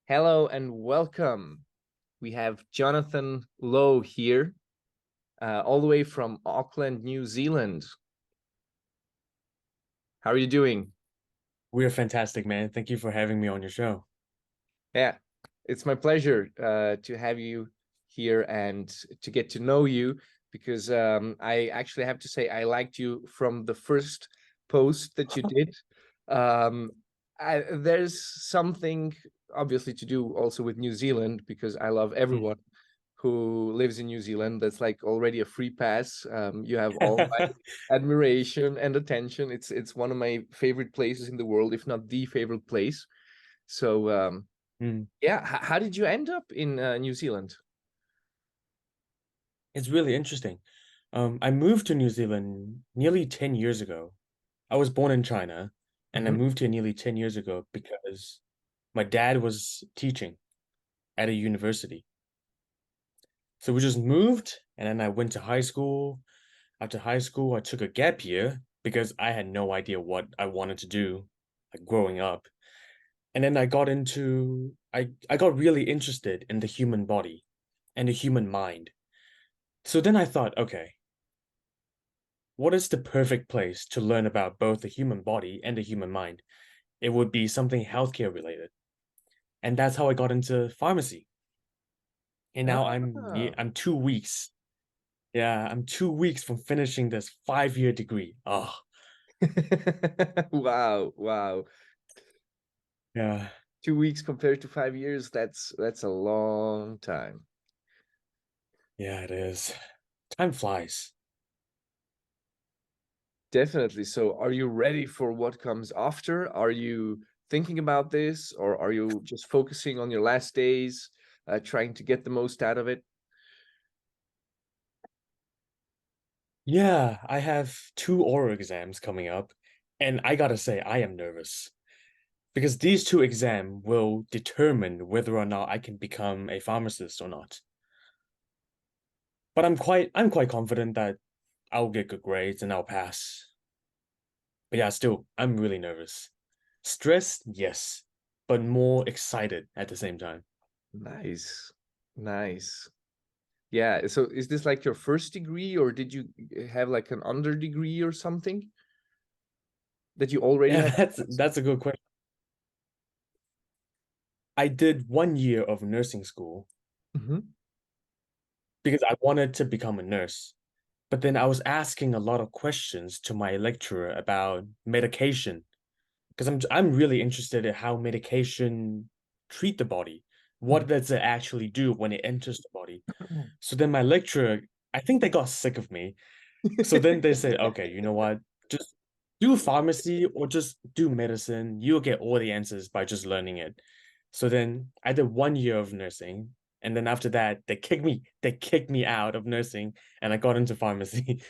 Hello and welcome. We have Jonathan Lowe here, all the way from Auckland, New Zealand. How are you doing? We're fantastic, man. Thank you for having me on your show. Yeah, it's my pleasure to have you here and to get to know you because I actually have to say I liked you from the first post that you did. Um, there's something obviously to do also with New Zealand because I love Hmm. everyone who lives in New Zealand. That's like already a free pass. You have all my admiration and attention. It's one of my favorite places in the world, if not the favorite place. So Hmm. yeah, how did you end up in New Zealand? It's really interesting. I moved to New Zealand nearly 10 years ago. I was born in China, and I Hmm. moved here nearly 10 years ago because my dad was teaching at a university. So we just moved, and then I went to high school. After high school, I took a gap year because I had no idea what I wanted to do, like growing up. And then I got really interested in the human body and the human mind. So then I thought, okay, what is the perfect place to learn about both the human body and the human mind? It would be something healthcare related. And that's how I got into pharmacy. And now Ah. I'm 2 weeks. Yeah, I'm 2 weeks from finishing this 5-year degree. Oh, Wow, wow. yeah. 2 weeks compared to 5 years, that's a long time. Yeah, it is. Time flies. Definitely. So are you ready for what comes after? Are you thinking about this, or are you just focusing on your last days, trying to get the most out of it? Yeah, I have two oral exams coming up, and I gotta say, I am nervous because these two exams will determine whether or not I can become a pharmacist or not. But I'm quite confident that I'll get good grades and I'll pass. But yeah, still, I'm really nervous. Stressed, yes, but more excited at the same time. Nice. Nice. Yeah. So is this like your first degree, or did you have like an under degree or something that you already Yeah, had? that's a good question. I did 1 year of nursing school Mhm. because I wanted to become a nurse. But then I was asking a lot of questions to my lecturer about medication because I'm really interested in how medication treat the body. What does it actually do when it enters the body? So then my lecturer, I think they got sick of me. So then they said, okay, you know what? Just do pharmacy or just do medicine. You'll get all the answers by just learning it. So then I did 1 year of nursing. And then after that, they kicked me out of nursing and I got into pharmacy.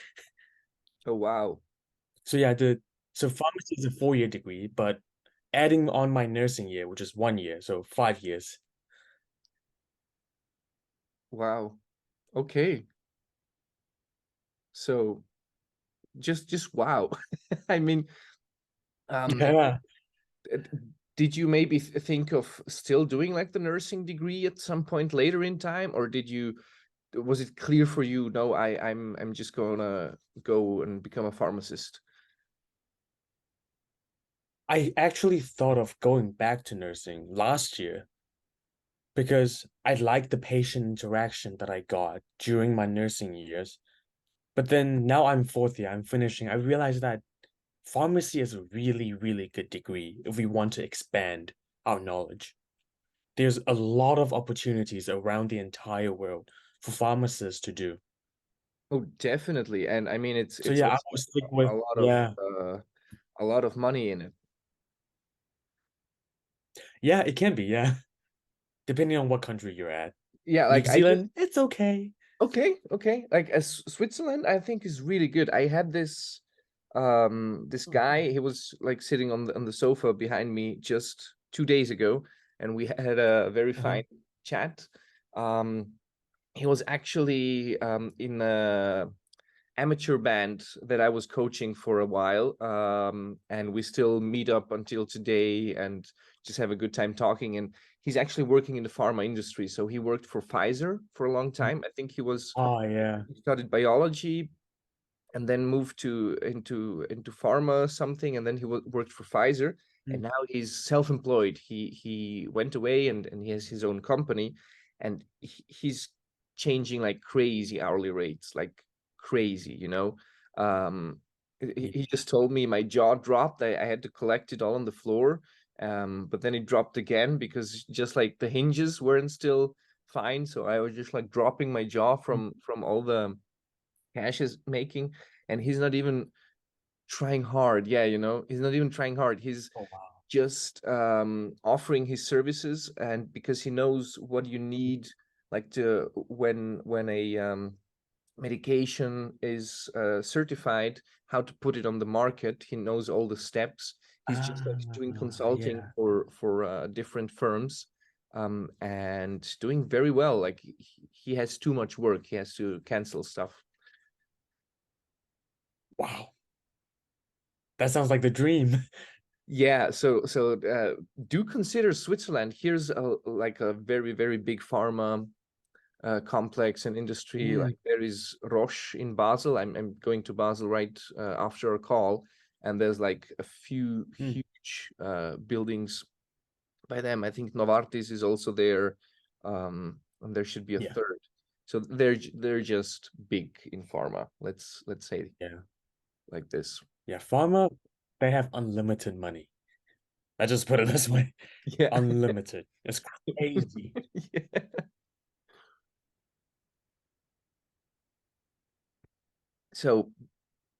Oh, wow. So yeah, so pharmacy is a 4-year degree, but adding on my nursing year, which is 1 year, so 5 years. Wow. Okay. So just wow. I mean, um, Yeah. uh, did you maybe think of still doing like the nursing degree at some point later in time, or was it clear for you, no, I'm just gonna go and become a pharmacist? I actually thought of going back to nursing last year because I liked the patient interaction that I got during my nursing years. But then now I'm fourth year, I'm finishing. I realized that pharmacy is a really, really good degree if we want to expand our knowledge. There's a lot of opportunities around the entire world for pharmacists to do. Oh, definitely. And I mean, So it's yeah, I also will stick with a lot of yeah. uh a lot of money in it. Yeah, it can be, yeah. Depending on what country you're at. Yeah, New like I just Zealand, it's okay. okay, okay. Like as Switzerland, I think is really good. I had this Hmm. guy, he was like sitting on the sofa behind me just 2 days ago, and we had a very Uh-huh. fine chat. Um he was actually in a amateur band that I was coaching for a while. And we still meet up until today and just have a good time talking. And he's actually working in the pharma industry. So he worked for Pfizer for a long time. I think Oh yeah. he studied biology and then moved to into pharma something, and then he worked for Pfizer, and now he's self-employed. He went away and he has his own company, and he's changing like crazy hourly rates, like crazy, you know. He just told me my jaw dropped. I had to collect it all on the floor, but then it dropped again because just like the hinges weren't still fine, so I was just like dropping my jaw from all the cash is making, and he's not even trying hard. Yeah, you know, he's not even trying hard. He's Oh wow. just offering his services, and because he knows what you need, like to when a medication is certified, how to put it on the market. He knows all the steps. He's just like doing consulting Yeah. for different firms, and doing very well. Like he has too much work. He has to cancel stuff. Wow. That sounds like the dream. Yeah, so do consider Switzerland. Here's like a very big pharma complex and industry. Like there is Roche in Basel. I'm going to Basel right after our call, and there's like a few huge buildings by them. I think Novartis is also there, and there should be a Yeah. third. So they're just big in pharma. Let's say Yeah. like this. Yeah. Pharma, they have unlimited money. I just put it this way. Yeah. Unlimited. It's crazy. Yeah. So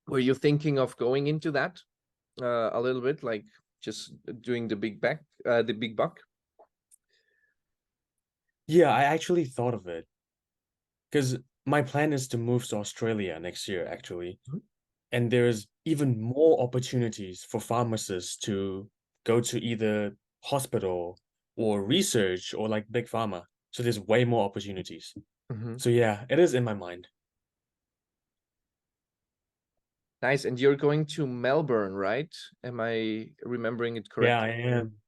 were you thinking of going into that a little bit, like just doing the big buck? Yeah, I actually thought of it because my plan is to move to Australia next year, actually. Mhm. And there's even more opportunities for pharmacists to go to either hospital or research or like big pharma. So there's way more opportunities. Mhm. So yeah, it is in my mind. Nice. And you're going to Melbourne, right? Am I remembering it Yeah, correctly? I am.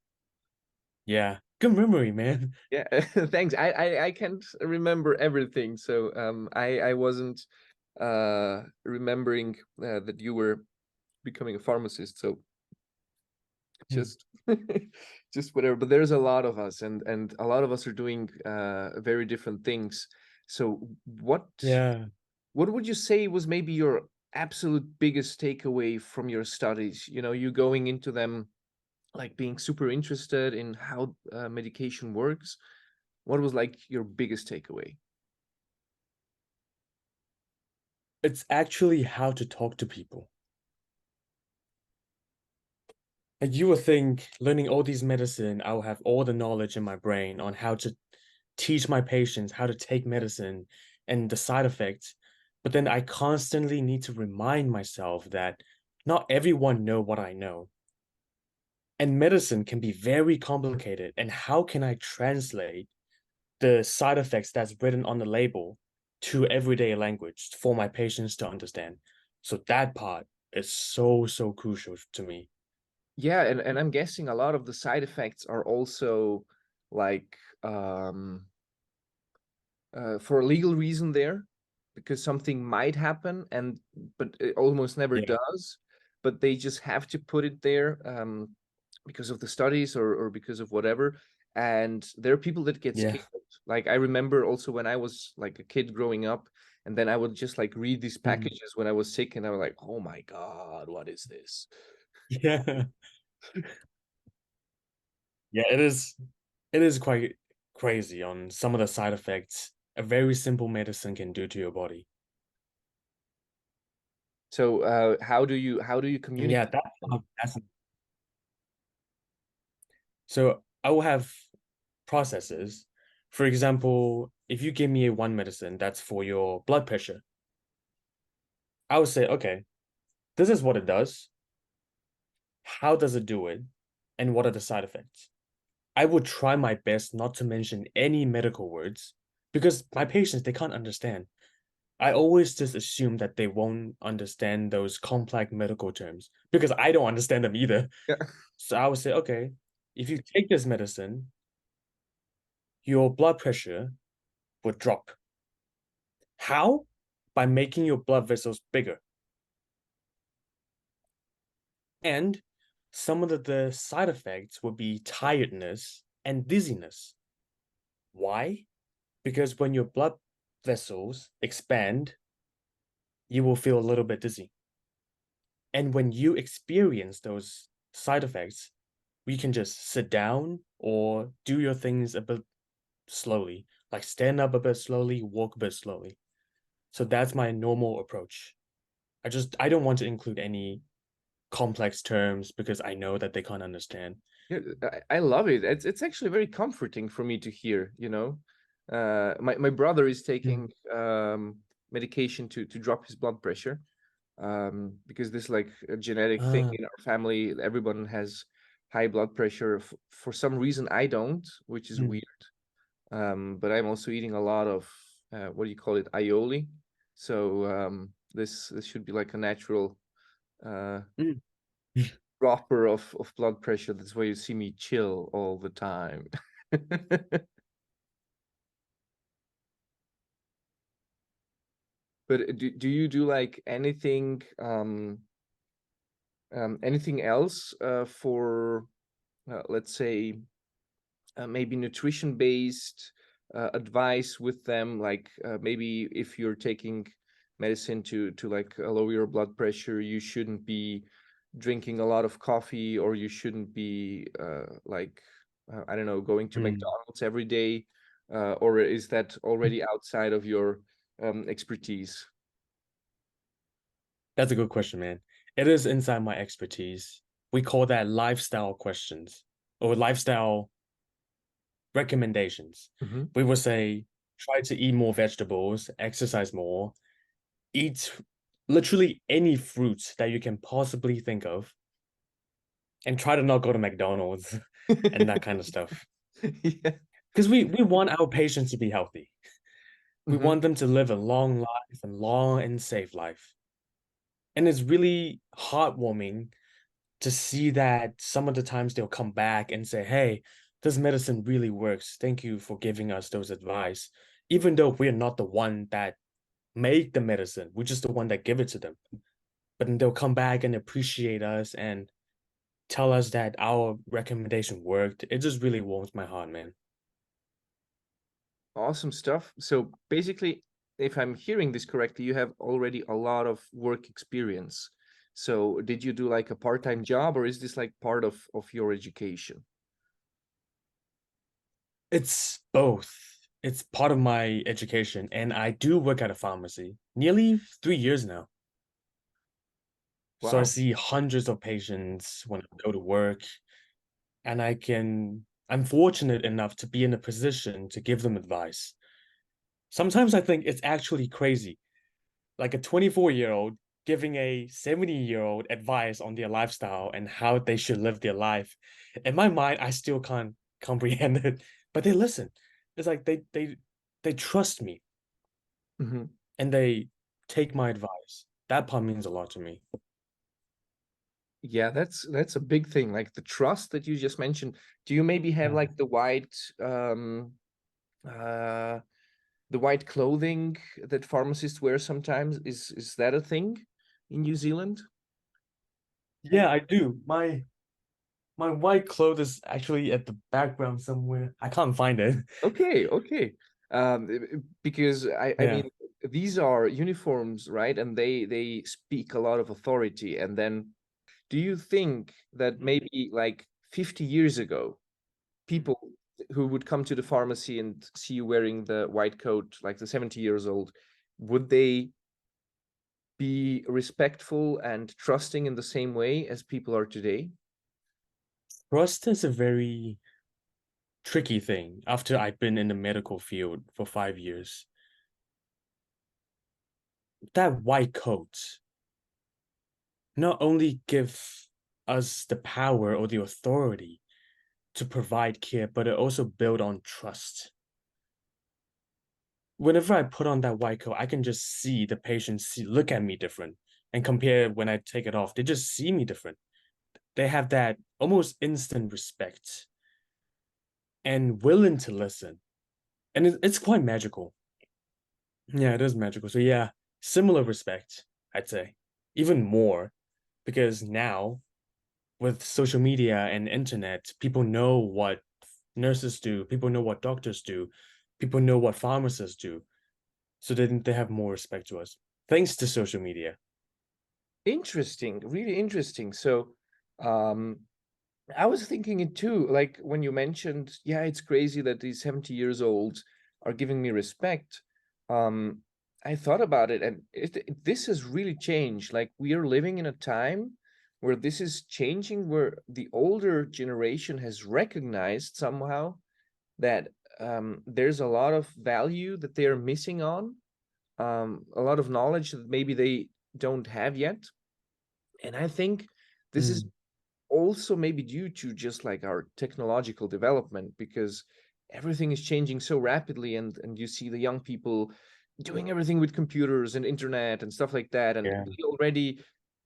Yeah. Good memory, man. Yeah, thanks. I can't remember everything, so I wasn't remembering that you were becoming a pharmacist. So just just whatever. But there's a lot of us, and a lot of us are doing very different things. So Yeah. what would you say was maybe your absolute biggest takeaway from your studies? You know, you going into them like being super interested in how medication works. What was like your biggest takeaway? It's actually how to talk to people. And you would think learning all these medicine, I'll have all the knowledge in my brain on how to teach my patients how to take medicine and the side effects. But then I constantly need to remind myself that not everyone know what I know. And medicine can be very complicated. And how can I translate the side effects that's written on the label to everyday language for my patients to understand? So that part is so crucial to me. Yeah, and I'm guessing a lot of the side effects are also like for a legal reason there, because something might happen, and but it almost never Yeah. does, but they just have to put it there because of the studies or because of whatever. And there are people that get Yeah. scared. Like I remember also when I was like a kid growing up, and then I would just like read these Mhm. packages when I was sick, and I was like, oh my God, what is this? Yeah. Yeah, it is quite crazy on some of the side effects a very simple medicine can do to your body. So how do you And yeah, communicate? that's so I will have processes. For example, if you give me a one medicine that's for your blood pressure, I would say, okay, this is what it does. How does it do it? And what are the side effects? I would try my best not to mention any medical words because my patients, they can't understand. I always just assume that they won't understand those complex medical terms because I don't understand them either. Yeah. So I would say, okay, if you take this medicine, your blood pressure would drop. How? By making your blood vessels bigger. And some of the side effects would be tiredness and dizziness. Why? Because when your blood vessels expand, you will feel a little bit dizzy. And when you experience those side effects, you can just sit down or do your things a bit slowly, like stand up a bit slowly, walk a bit slowly. So that's my normal approach. I don't want to include any complex terms because I know that they can't understand. Yeah, I love it. It's actually very comforting for me to hear, you know. My brother is taking medication to drop his blood pressure, because this is like a genetic thing Ah, in our family. Everyone has high blood pressure. For some reason, I don't, which is mm, weird. But I'm also eating a lot of what do you call it, aioli. So this should be like a natural uh, mm. dropper of blood pressure. That's why you see me chill all the time. But do you do like anything else for let's say maybe nutrition based advice with them, like maybe if you're taking medicine to like lower your blood pressure, you shouldn't be drinking a lot of coffee, or you shouldn't be like I don't know, going to Mm. McDonald's every day, or is that already outside of your expertise? That's a good question, man. It is inside my expertise. We call that lifestyle questions or lifestyle recommendations. Hmm. We would say try to eat more vegetables, exercise more, eat literally any fruits that you can possibly think of, and try to not go to McDonald's and that kind of stuff. Yeah. Because we want our patients to be healthy. We Hmm. want them to live a long life and long and safe life. And it's really heartwarming to see that some of the times they'll come back and say, hey, this medicine really works. Thank you for giving us those advice. Even though we're not the one that made the medicine, we're just the one that give it to them. But then they'll come back and appreciate us and tell us that our recommendation worked. It just really warms my heart, man. Awesome stuff. So basically, if I'm hearing this correctly, you have already a lot of work experience. So did you do like a part-time job, or is this like part of your education? It's both. It's part of my education, and I do work at a pharmacy nearly 3 years now. So I Wow. see hundreds of patients when I go to work, and I'm fortunate enough to be in a position to give them advice. Sometimes I think it's actually crazy, like a 24-year-old giving a 70-year-old advice on their lifestyle and how they should live their life. In my mind, I still can't comprehend it, but they listen. It's like they trust me Hmm. and they take my advice. That part means a lot to me. Yeah, that's a big thing. Like the trust that you just mentioned. Do you maybe have Yeah. like uh the white clothing that pharmacists wear sometimes? Is that a thing in New Zealand? Yeah, I do. My white clothes is actually at the background somewhere. I can't find it. Okay, okay. Because I Yeah. mean, these are uniforms, right? And they speak a lot of authority. And then, do you think that maybe like 50 years ago, people who would come to the pharmacy and see you wearing the white coat, like the 70 years old, would they be respectful and trusting in the same way as people are today? Trust is a very tricky thing after I've been in the medical field for 5 years. That white coat not only give us the power or the authority to provide care, but it also build on trust. Whenever I put on that white coat, I can just see the patient look at me different and compare when I take it off. They just see me different. they have that almost instant respect and willing to listen. And it's quite magical. Yeah, it is magical. So yeah, similar respect, I'd say. Even more, because now with social media and internet, people know what nurses do, people know what doctors do, people know what pharmacists do. So then they have more respect to us. Thanks to social media. Interesting, really interesting. So, I was thinking it too, like when you mentioned, yeah, it's crazy that these 70 years olds are giving me respect. Um, I thought about it, and this has really changed. Like we are living in a time where this is changing, where the older generation has recognized somehow that there's a lot of value that they are missing on, a lot of knowledge that maybe they don't have yet. And I think this is Mm, also maybe due to just like our technological development, because everything is changing so rapidly, and you see the young people doing everything with computers and internet and stuff like that, and yeah. we already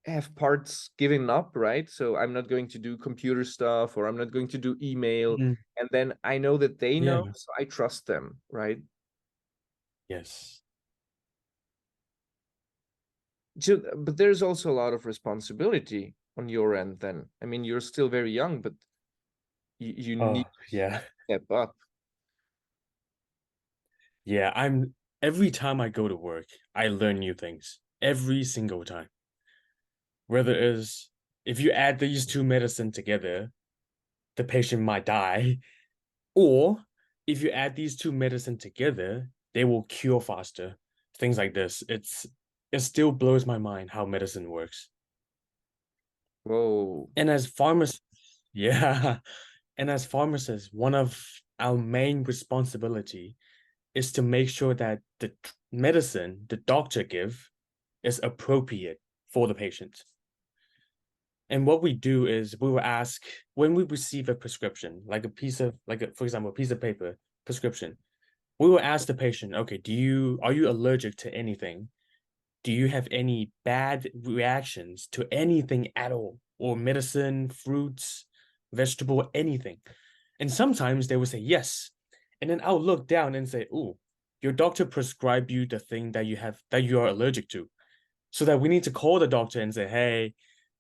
have parts given up, right? So I'm not going to do computer stuff, or I'm not going to do email, Mm, and then I know that they know, yeah. so I trust them, right? Yes. So, but there's also a lot of responsibility on your end then. I mean, you're still very young, but you need Oh, to yeah. step up. Yeah. Every time I go to work, I learn new things every single time. Whether it is if you add these two medicine together, the patient might die, or if you add these two medicine together, they will cure faster. Things like this. It still blows my mind how medicine works. Whoa. And as pharmacists, yeah, and as pharmacists, one of our main responsibility is to make sure that the medicine the doctor give is appropriate for the patient. And what we do is we will ask when we receive a prescription, like a piece of for example, a piece of paper prescription, we will ask the patient, okay, are you allergic to anything? Do you have any bad reactions to anything at all? Or medicine, fruits, vegetable, anything? And sometimes they will say yes. And then I'll look down and say, oh, your doctor prescribed you the thing that you are allergic to. So that we need to call the doctor and say, hey,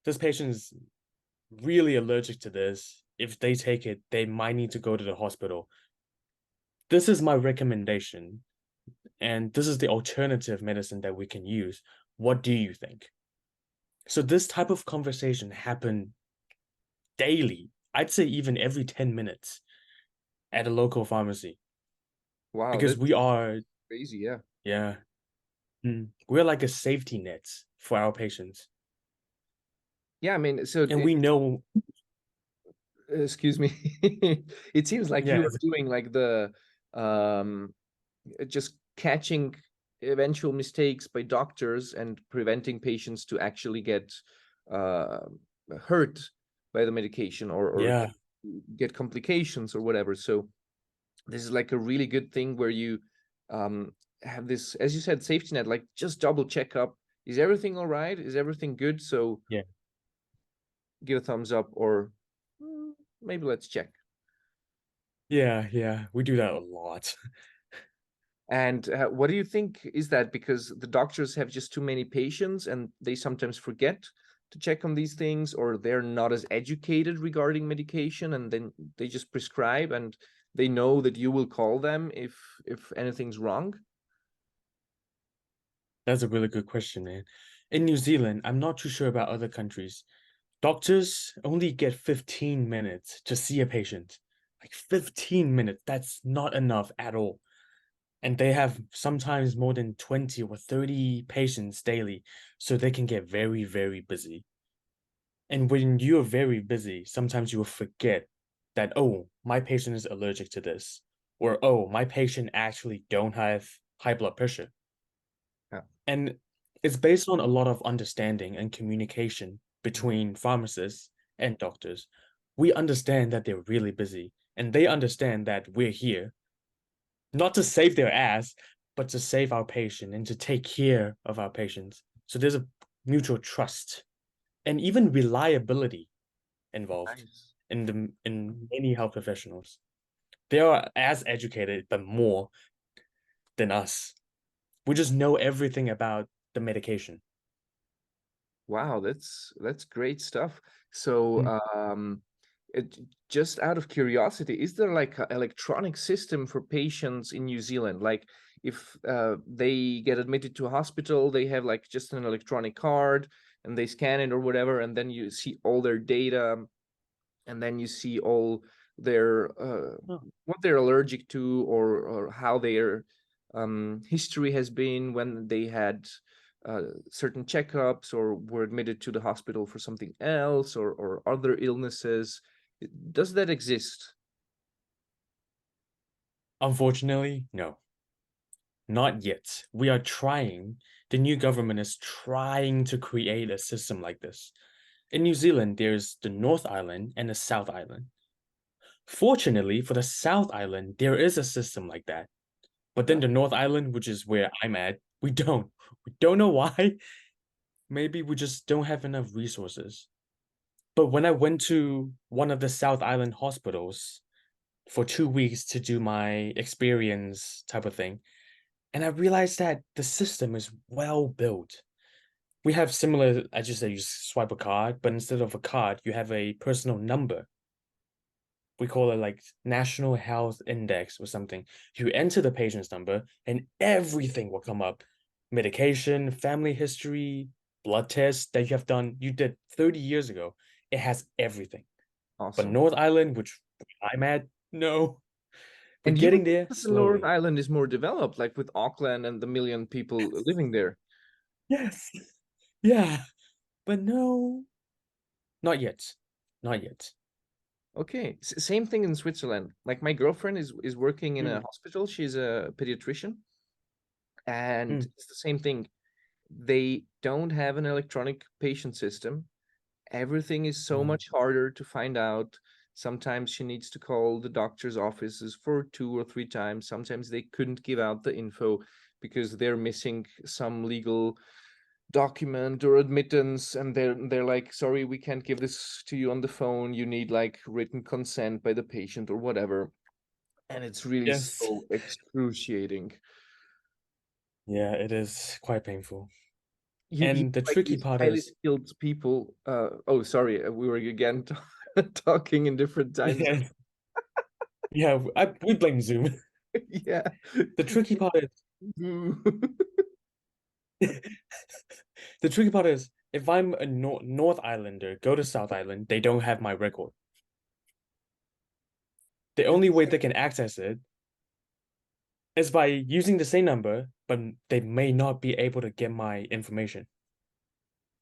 this patient is really allergic to this. If they take it, they might need to go to the hospital. This is my recommendation, and this is the alternative medicine that we can use. What do you think? So this type of conversation happen daily. I'd say even every 10 minutes at a local pharmacy Wow, because that's we are, crazy. Yeah. yeah, we're like a safety net for our patients. Yeah, I mean, so And we know, excuse me. It seems like yeah, you are doing like the um just catching eventual mistakes by doctors and preventing patients to actually get uh hurt by the medication, or yeah, get complications or whatever. So this is like a really good thing where you um have this, as you said, safety net, like just double check up, is everything all right, is everything good? So yeah, give a thumbs up, or maybe let's check. yeah. We do that a lot. And what do you think is that? Because the doctors have just too many patients and they sometimes forget to check on these things, or they're not as educated regarding medication, and then they just prescribe, and they know that you will call them if anything's wrong. That's a really good question, man. In New Zealand, I'm not too sure about other countries. Doctors only get 15 minutes to see a patient. Like 15 minutes, that's not enough at all. And they have sometimes more than 20 or 30 patients daily, so they can get very, very busy. And when you're very busy, sometimes you will forget that, oh, my patient is allergic to this, or oh, my patient actually don't have high blood pressure. Yeah. And it's based on a lot of understanding and communication Mhm. between pharmacists and doctors. We understand that they're really busy, and they understand that we're here not to save their ass, but to save our patient and to take care of our patients. So there's a mutual trust and even reliability. involved Nice. in many health professionals. They are as educated but more than us. We just know everything about the medication. Wow, that's great stuff. So, Mm. it, just out of curiosity, is there like an electronic system for patients in New Zealand? Like, if they get admitted to a hospital, they have like just an electronic card and they scan it or whatever, and then you see all their data, and then you see all their Oh. what they're allergic to, or how their history has been when they had certain checkups or were admitted to the hospital for something else, or other illnesses. Does that exist? Unfortunately, no, not yet. We are trying. The new government is trying to create a system like this. In New Zealand, there's the North Island and the South Island. Fortunately, for the South Island, there is a system like that. But then Uh, the North Island, which is where I'm at, we don't. We don't know why. Maybe we just don't have enough resources. But when I went to one of the South Island hospitals for 2 weeks to do my experience type of thing, and I realized that the system is well built. We have similar, I just say you swipe a card, but instead of a card, you have a personal number. We call it like National Health Index or something. You enter the patient's number and everything will come up. Medication, family history, blood tests that you have done, you did 30 years ago. It has everything. But awesome. North Island, which I'm at, no. We're And you would getting think there that the North slowly. Island is more developed, like with Auckland and the million people living there. Yes. Yeah. But no, not yet. Not yet. Okay, same thing in Switzerland. Like my girlfriend is working in a Mm, hospital. She's a pediatrician, and mm, it's the same thing. They don't have an electronic patient system. Everything is so no. much harder to find out. Sometimes she needs to call the doctor's offices for 2 or 3 times. Sometimes they couldn't give out the info because they're missing some legal document or admittance, and they're like, sorry, we can't give this to you on the phone. You need like written consent by the patient or whatever. And it's really Yes. so excruciating. Yeah, it is quite painful. You And the like tricky these part highly is, skilled people. Oh, sorry, we were again talking in different time zones. yeah, yeah, we blame Zoom. Yeah. The tricky part is, Boo. the tricky part is, if I'm a North Islander, go to South Island, they don't have my record. The only way they can access it is by using the same number, but they may not be able to get my information.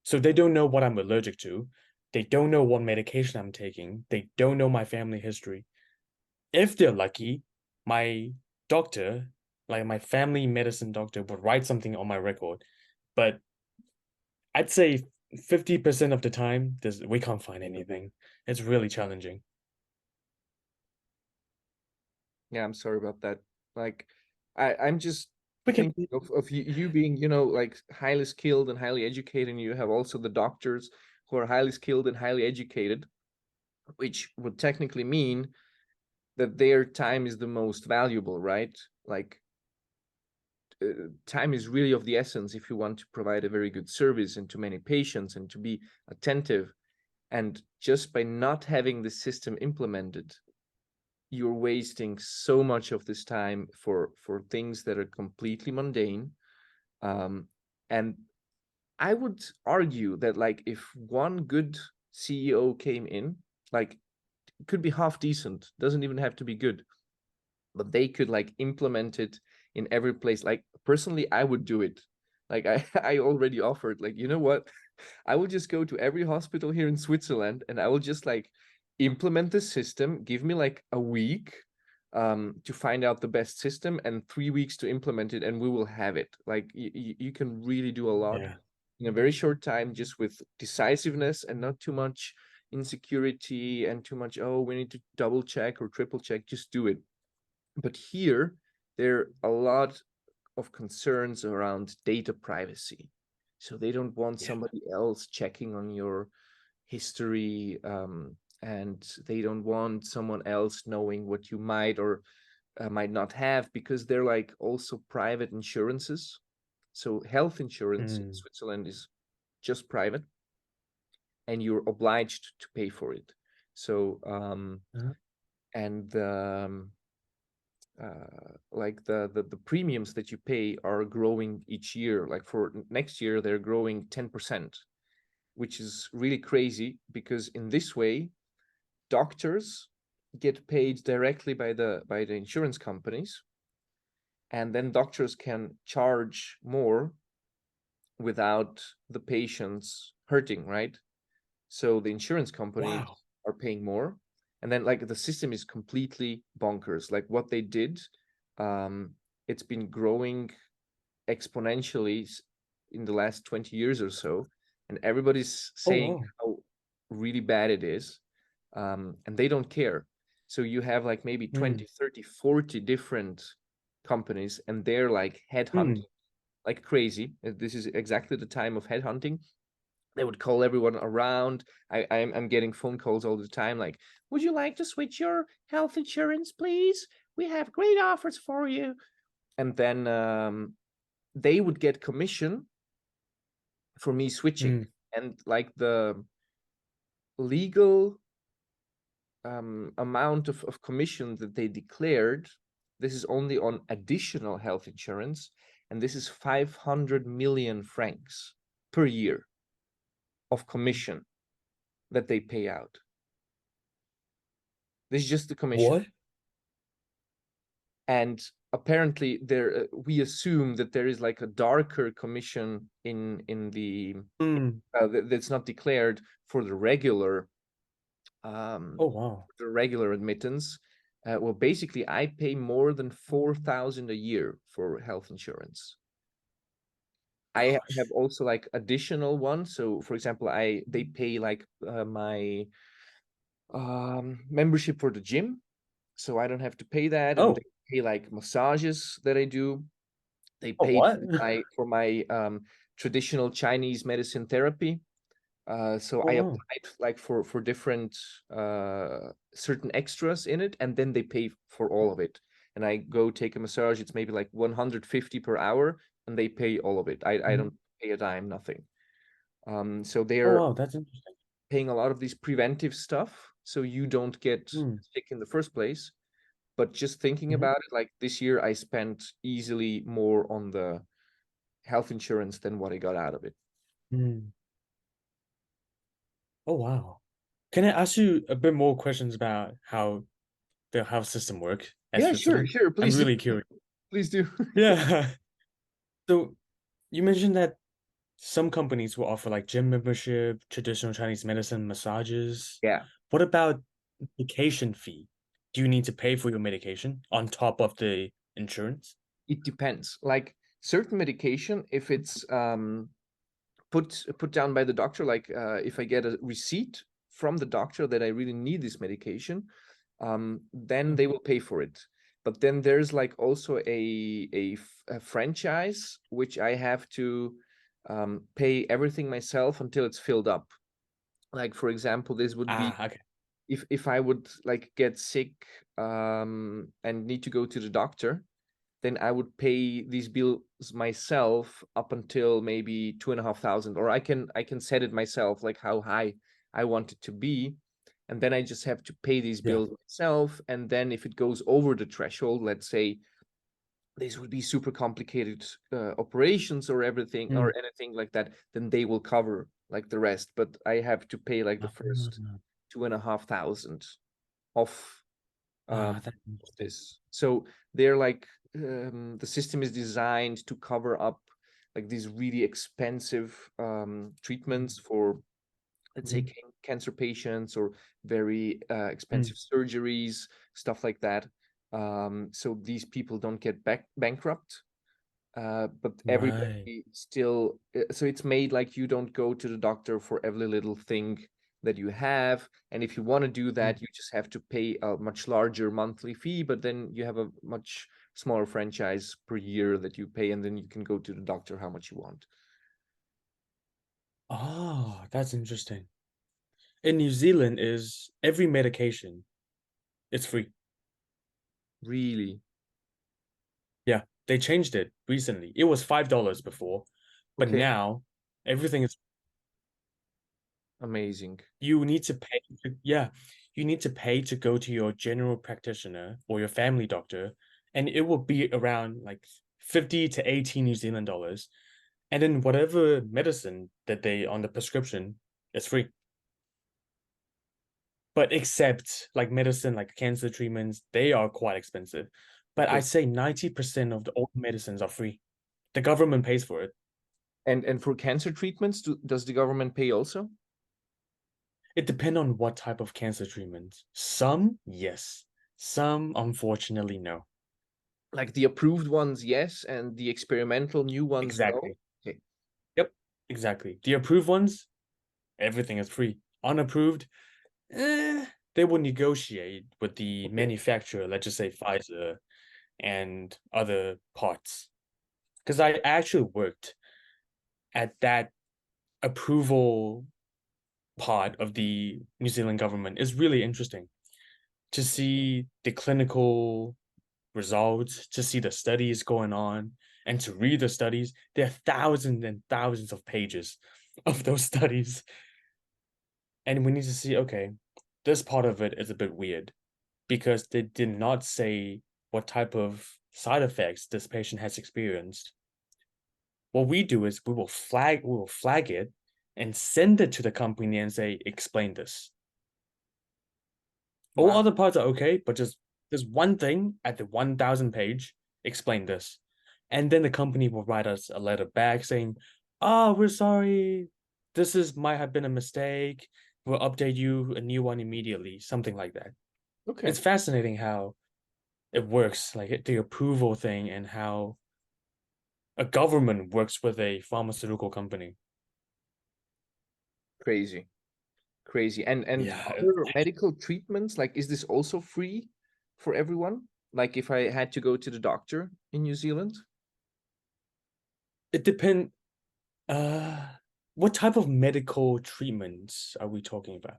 So they don't know what I'm allergic to. They don't know what medication I'm taking. They don't know my family history. If they're lucky, my doctor, like my family medicine doctor, would write something on my record. But I'd say 50% of the time, we can't find anything. It's really challenging. Yeah, I'm sorry about that. Like, I'm just We can, thinking of you being, like highly skilled and highly educated, and you have also the doctors who are highly skilled and highly educated, which would technically mean that their time is the most valuable, right? Like, time is really of the essence if you want to provide a very good service and to many patients and to be attentive. And just by not having the system implemented, you're wasting so much of this time for things that are completely mundane. And I would argue that like if one good CEO came in, like it could be half decent, doesn't even have to be good, but they could like implement it in every place. Like personally, I would do it. Like I already offered, like, you know what? I will just go to every hospital here in Switzerland and I will just like implement the system. Give me like a week to find out the best system and 3 weeks to implement it, and we will have it. Like you can really do a lot yeah, in a very short time, just with decisiveness and not too much insecurity and too much, oh, we need to double check or triple check. Just do it. But here, there are a lot of concerns around data privacy. So they don't want yeah, somebody else checking on your history, and they don't want someone else knowing what you might or might not have, because they're like also private insurances. So health insurance in Mm. Switzerland is just private, and you're obliged to pay for it. So Uh, and like the premiums that you pay are growing each year. Like for next year, they're growing 10%, which is really crazy, because in this way, doctors get paid directly by the insurance companies, and then doctors can charge more without the patients hurting, right? So the insurance companies Wow. are paying more, and then like the system is completely bonkers. Like what they did, um, it's been growing exponentially in the last 20 years or so, and everybody's Oh, saying wow. how really bad it is, and they don't care. So you have like maybe Mm. 20, 30, 40 different companies, and they're like headhunting Mm. like crazy. This is exactly the time of headhunting. They would call everyone around. I'm getting phone calls all the time, like, would you like to switch your health insurance, please? We have great offers for you. And then they would get commission for me switching. Mm. And like the legal amount of commission that they declared, this is only on additional health insurance, and this is 500 million francs per year of commission that they pay out. This is just the commission. What? And apparently there we assume that there is like a darker commission in the Mm. that's not declared for Oh, wow. the regular admittance. Well, basically I pay more than 4,000 a year for health insurance. I have Gosh. also like additional ones. So for example, they pay like my membership for the gym, so I don't have to pay that, and Oh. they pay like massages that I do. They Oh, paid what? for my traditional Chinese medicine therapy. So Oh, I wow. applied like for different certain extras in it, and then they pay for all of it. And I go take a massage. It's maybe like 150 per hour, and they pay all of it. I Mhm. don't pay a dime, nothing. So Oh, they're wow. That's interesting. paying a lot of these preventive stuff, so you don't get Mm. sick in the first place. But just thinking Mhm. about it, like this year, I spent easily more on the health insurance than what I got out of it. Mm. Oh, wow. Can I ask you a bit more questions about how the health system work at Yeah, sure, Switzerland? sure. I'm Please do. really curious. Please do. Yeah. So you mentioned that some companies will offer like gym membership, traditional Chinese medicine, massages. Yeah, What about medication fee? Do you need to pay for your medication on top of the insurance? it depends. Like certain medication, if it's put down by the doctor, like if I get a receipt from the doctor that I really need this medication, then they will pay for it. But then there's like also a franchise which I have to pay everything myself until it's filled up. Like for example, this would be Ah, okay. if I would like get sick and need to go to the doctor, then I would pay these bills myself up until maybe 2,500, or I can set it myself like how high I want it to be, and then I just have to pay these Yeah. bills myself. And then if it goes over the threshold, let's say these would be super complicated operations or everything Mm. or anything like that, then they will cover like the rest. But I have to pay like the first Ah, 2,500 of that's interesting. this. So they're like the system is designed to cover up like these really expensive Mm. treatments for, let's say, Mhm. cancer patients, or very Mm. expensive surgeries, stuff like that. So these people don't get bankrupt, but Right. everybody still. So it's made like you don't go to the doctor for every little thing that you have, and if you want to do Mm. that, you just have to pay a much larger monthly fee. But then you have a much smaller franchise per year that you pay, and then you can go to the doctor how much you want. Oh, that's interesting. in New Zealand is every medication it's free. Really? Yeah, they changed it recently. It was $5 before, but Okay, now everything is amazing. you need to pay. Yeah, you need to pay to go to your general practitioner or your family doctor, and it will be around like 50 to 80 New Zealand dollars. And then whatever medicine that they on the prescription is free. But except like medicine, like cancer treatments, they are quite expensive. But Okay. I'd say 90% of the old medicines are free. The government pays for it. And for cancer treatments, does the government pay also? It depends on what type of cancer treatment. Some, yes. Some, unfortunately, no. Like the approved ones, yes, and the experimental new ones, no. Exactly. Okay. Yep, exactly. The approved ones, everything is free. Unapproved, they will negotiate with the Okay. manufacturer, let's just say Pfizer and other parts. Because I actually worked at that approval part of the New Zealand government. It's really interesting to see the clinical results, to see the studies going on, and to read the studies. There are thousands and thousands of pages of those studies. And we need to see, okay, this part of it is a bit weird because they did not say what type of side effects this patient has experienced. What we do is we will flag it and send it to the company and say, explain this. All Wow. other parts are okay, but just there's one thing at the 1000 page, explain this. And then the company will write us a letter back saying, oh, we're sorry. This is might have been a mistake. We'll update you a new one immediately. Something like that. Okay. It's fascinating how it works, like the approval thing and how a government works with a pharmaceutical company. Crazy. Crazy. And Yeah, other medical treatments, like is this also free for everyone? Like if I had to go to the doctor in New Zealand? it depends. Uh, what type of medical treatments are we talking about?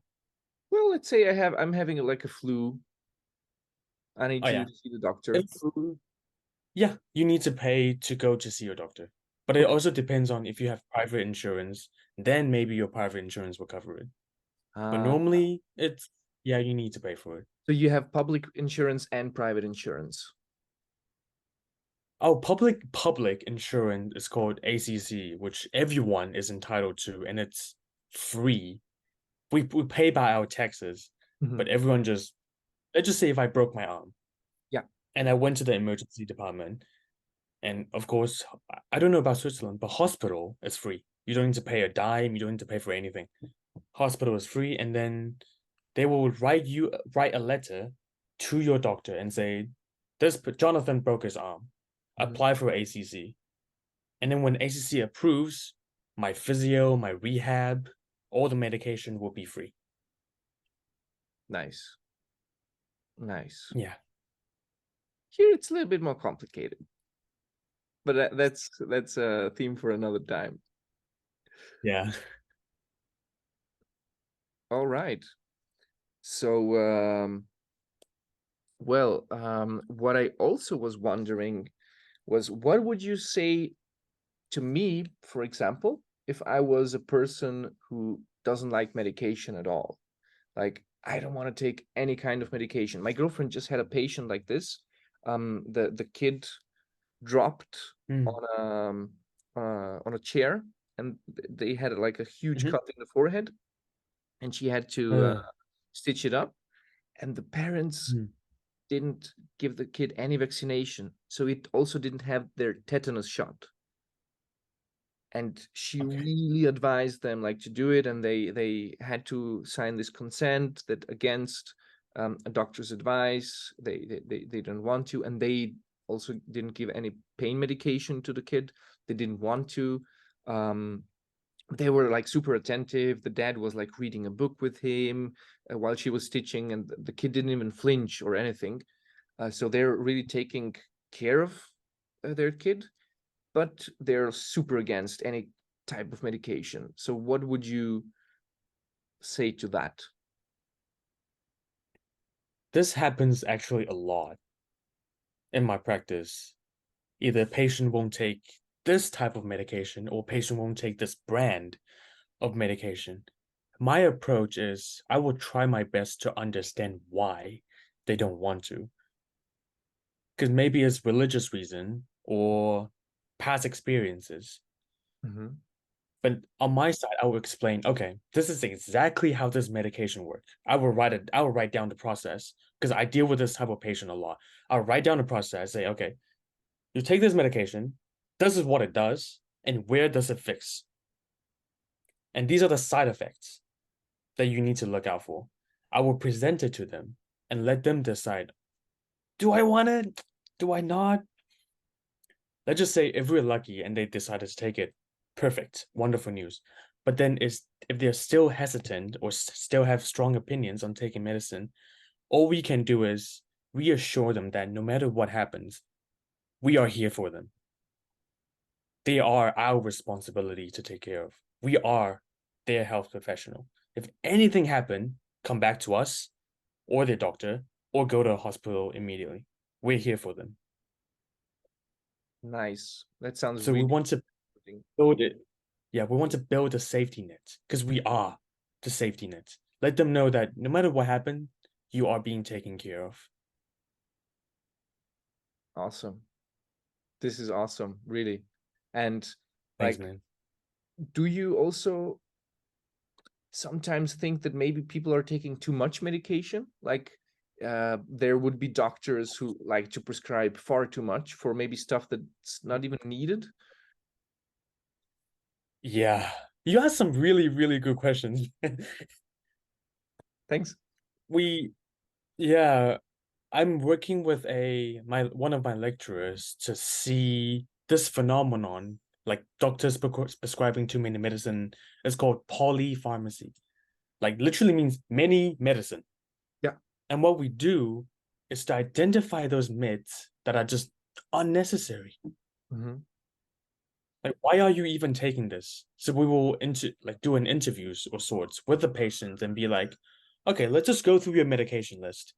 Well, let's say I'm having like a flu. I need Oh to yeah, see the doctor. if yeah, you need to pay to go to see your doctor. But it Okay. also depends on if you have private insurance, then maybe your private insurance will cover it. But Ah, normally it's yeah, you need to pay for it. so you have public insurance and private insurance. Oh, public insurance is called ACC, which everyone is entitled to, and it's free. We pay by our taxes, Mhm. but everyone just let's just say if I broke my arm Yeah. and I went to the emergency department, and of course I don't know about Switzerland, but hospital is free. You don't need to pay a dime. You don't need to pay for anything. Hospital is free, and then they will write a letter to your doctor and say, "This Jonathan broke his arm. Mhm. Apply for ACC." And then when ACC approves, my physio, my rehab, all the medication will be free. Nice. Nice. Yeah. Here it's a little bit more complicated, but that's a theme for another time. Yeah. All right. So, well, what I also was wondering was what would you say to me, for example, if I was a person who doesn't like medication at all? Like, I don't want to take any kind of medication. My girlfriend just had a patient like this. The kid dropped Mm. on a chair, and they had like a huge Mhm. cut in the forehead, and she had to Uh, stitch it up. And the parents mm. didn't give the kid any vaccination, so it also didn't have their tetanus shot. And she Okay. really advised them like to do it, and they had to sign this consent that against a doctor's advice. They didn't want to, and they also didn't give any pain medication to the kid. They didn't want to. um, they were like super attentive. The dad was like reading a book with him while she was stitching, and the kid didn't even flinch or anything. So they're really taking care of their kid, but they're super against any type of medication. So what would you say to that? This happens actually a lot in my practice. Either patient won't take this type of medication or patient won't take this brand of medication. My approach is I will try my best to understand why they don't want to. Because maybe it's religious reason or past experiences. Mm-hmm. But on my side, I will explain, okay, this is exactly how this medication works. I will write down the process because I deal with this type of patient a lot. I'll write down the process, say, okay, you take this medication, this is what it does, and where does it fix? And these are the side effects that you need to look out for. I will present it to them and let them decide, do I want it? Do I not? Let's just say if we're lucky and they decided to take it, perfect, wonderful news. But then is if they're still hesitant or still have strong opinions on taking medicine, all we can do is reassure them that no matter what happens, we are here for them. They are our responsibility to take care of. We are their health professional. If anything happened, come back to us or their doctor or go to a hospital immediately. We're here for them. Nice. That sounds So we really want to interesting. build it. Yeah, we want to build a safety net because we are the safety net. Let them know that no matter what happened, you are being taken care of. Awesome. This is awesome, really. And Thanks, like, man. do you also sometimes think that maybe people are taking too much medication? Like, there would be doctors who like to prescribe far too much for maybe stuff that's not even needed. Yeah, you asked some really, really good questions. Thanks. we, yeah, I'm working with one of my lecturers to see this phenomenon, like doctors prescribing too many medicine. It's called polypharmacy. Like literally means many medicine. Yeah. And what we do is to identify those meds that are just unnecessary. Mm-hmm. Like, why are you even taking this? So we will do an interviews or sorts with the patient and be like, okay, let's just go through your medication list.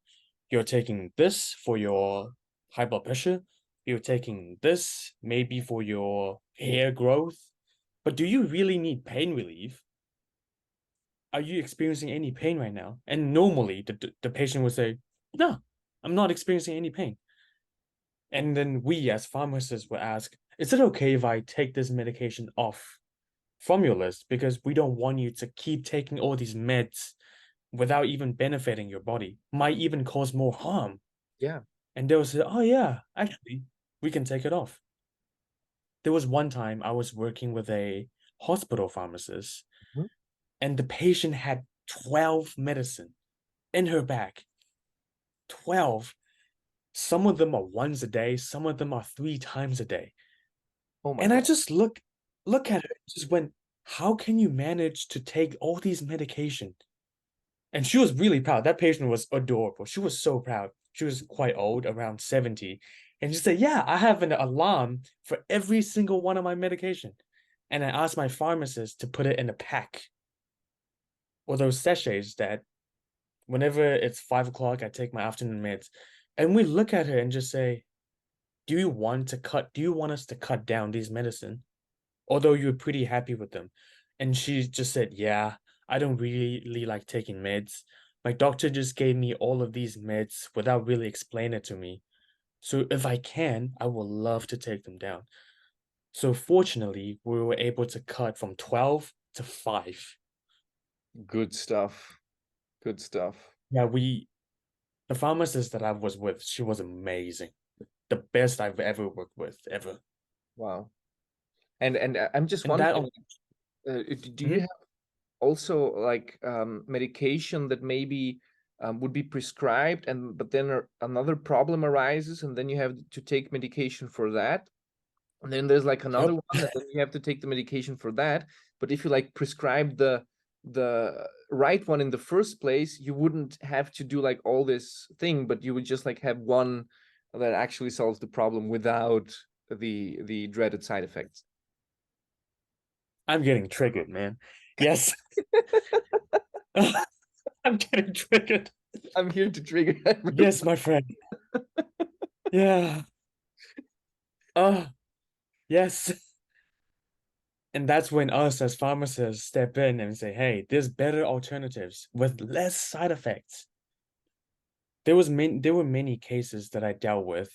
You're taking this for your high blood pressure. You're taking this maybe for your hair growth. But do you really need pain relief? Are you experiencing any pain right now? And normally the patient would say, no, I'm not experiencing any pain. And then we as pharmacists would ask, is it okay if I take this medication off from your list? Because we don't want you to keep taking all these meds without even benefiting your body. Might even cause more harm. Yeah. And they'll say, oh yeah, actually, we can take it off. There was one time I was working with a hospital pharmacist, Mhm. and the patient had 12 medicine in her bag. 12. Some of them are once a day, some of them are 3 times a day. Oh my And I God. just look at her and just went, how can you manage to take all these medication? And she was really proud. That patient was adorable. She was so proud. She was quite old, around 70. And she said, yeah, I have an alarm for every single one of my medication. And I asked my pharmacist to put it in a pack or those sachets that whenever it's 5 o'clock, I take my afternoon meds. And we look at her and just say, do you want us to cut down these medicine? Although you're pretty happy with them. And she just said, yeah, I don't really like taking meds. My doctor just gave me all of these meds without really explaining it to me. So if I can, I would love to take them down. So fortunately, we were able to cut from 12 to 5. Good stuff. Good stuff. Yeah, the pharmacist that I was with, she was amazing. The best I've ever worked with, ever. Wow. And I'm just And that, wondering, do you Mhm. have also like medication that maybe would be prescribed and but then another problem arises and then you have to take medication for that, and then there's like another Yep. one and then you have to take the medication for that, but if you like prescribe the right one in the first place, you wouldn't have to do like all this thing, but you would just like have one that actually solves the problem without the dreaded side effects. I'm getting triggered, man. Yes. I'm getting triggered. I'm here to trigger everyone. Yes, my friend. Yeah. Yes. And that's when us as pharmacists step in and say, hey, there's better alternatives with less side effects. There were many cases that I dealt with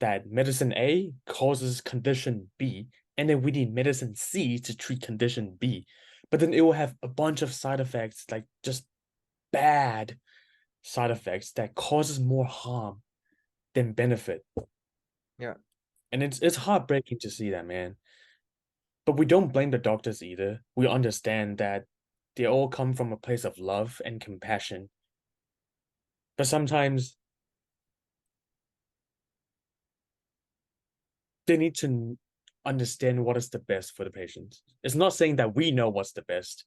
that medicine A causes condition B, and then we need medicine C to treat condition B. But then it will have a bunch of side effects, like just bad side effects that causes more harm than benefit. Yeah. And it's heartbreaking to see that, man. But we don't blame the doctors either. We understand that they all come from a place of love and compassion. But sometimes they need to understand what is the best for the patients. It's not saying that we know what's the best.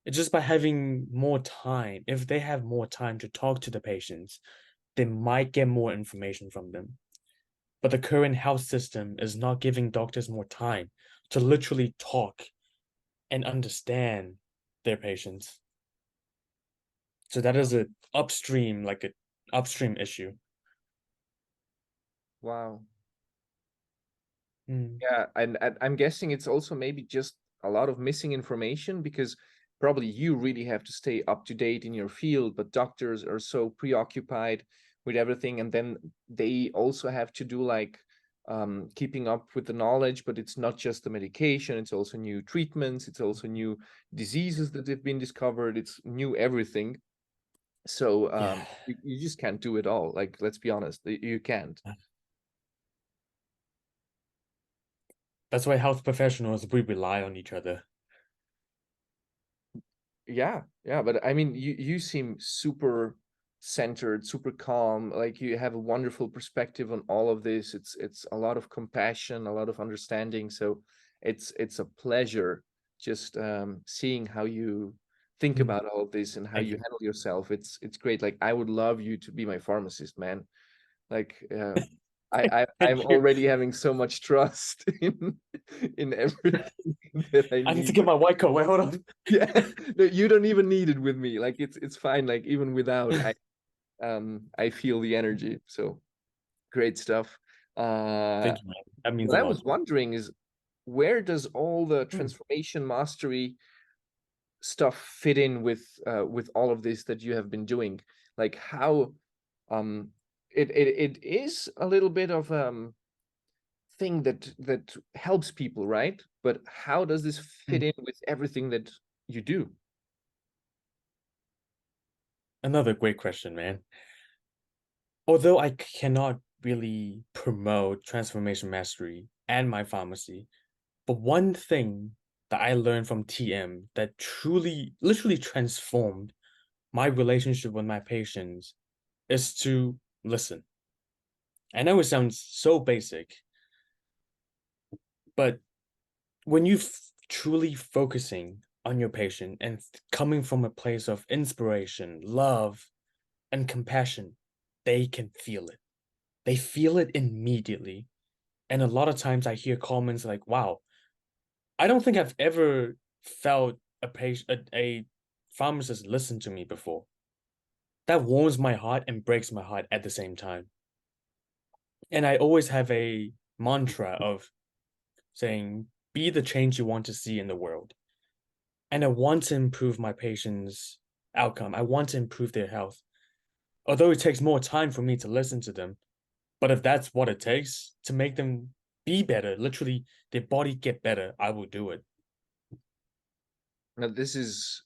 It's just by having more time. If they have more time to talk to the patients, they might get more information from them. But the current health system is not giving doctors more time to literally talk and understand their patients. So that is an upstream issue. Wow. Mm. Yeah, and I'm guessing it's also maybe just a lot of missing information because probably you really have to stay up to date in your field, but doctors are so preoccupied with everything, and then they also have to do like keeping up with the knowledge, but it's not just the medication, it's also new treatments, it's also new diseases that have been discovered, it's new everything. So Yeah. you just can't do it all. Like, let's be honest, you can't. That's why health professionals, we rely on each other. Yeah, but I mean, you seem super centered, super calm. Like you have a wonderful perspective on all of this. It's a lot of compassion, a lot of understanding. So it's a pleasure just seeing how you think Mm. about all of this and how Thank you you. handle yourself. It's great. Like I would love you to be my pharmacist, man. Like I'm Thank you. already having so much trust in everything that I I need to need. get my white coat. Wait, hold on. Yeah, no, you don't even need it with me. Like it's fine. Like even without, I feel the energy. So great stuff. Uh, Thank you, man. That means what a I lot. was wondering is where does all the Mm. transformation mastery stuff fit in with all of this that you have been doing? Like how um it is a little bit of thing that helps people, right? But how does this fit Mm. in with everything that you do? Another great question, man. Although I cannot really promote transformation mastery and my pharmacy, but one thing that I learned from TM that truly, literally transformed my relationship with my patients is to listen. I know it sounds so basic, but when you truly focusing on your patient and coming from a place of inspiration, love, and compassion, they can feel it. They feel it immediately. And a lot of times I hear comments like, wow, I don't think I've ever felt a pharmacist listen to me before. That warms my heart and breaks my heart at the same time. And I always have a mantra of saying, be the change you want to see in the world. And I want to improve my patients' outcome. I want to improve their health. Although it takes more time for me to listen to them, but if that's what it takes to make them be better, literally their body get better, I will do it. Now, this is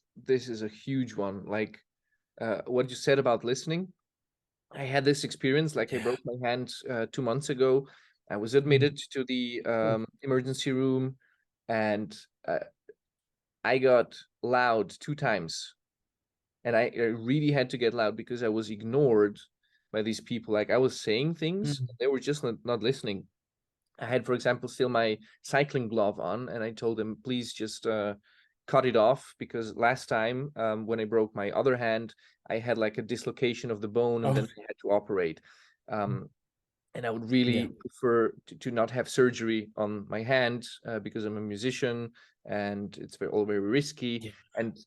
a huge one. Like what you said about listening. I had this experience. Like I Yeah. broke my hand 2 months ago. I was Mm. admitted to the Oh, emergency room, and I got loud 2 times, and I really had to get loud because I was ignored by these people. Like I was saying things, mm. they were just not listening. I had, for example, still my cycling glove on, and I told them, please just cut it off because last time when I broke my other hand, I had like a dislocation of the bone, and Oh, then I had to operate. Um, and I would yeah. really prefer to not have surgery on my hand because I'm a musician and it's all very risky. Yeah. And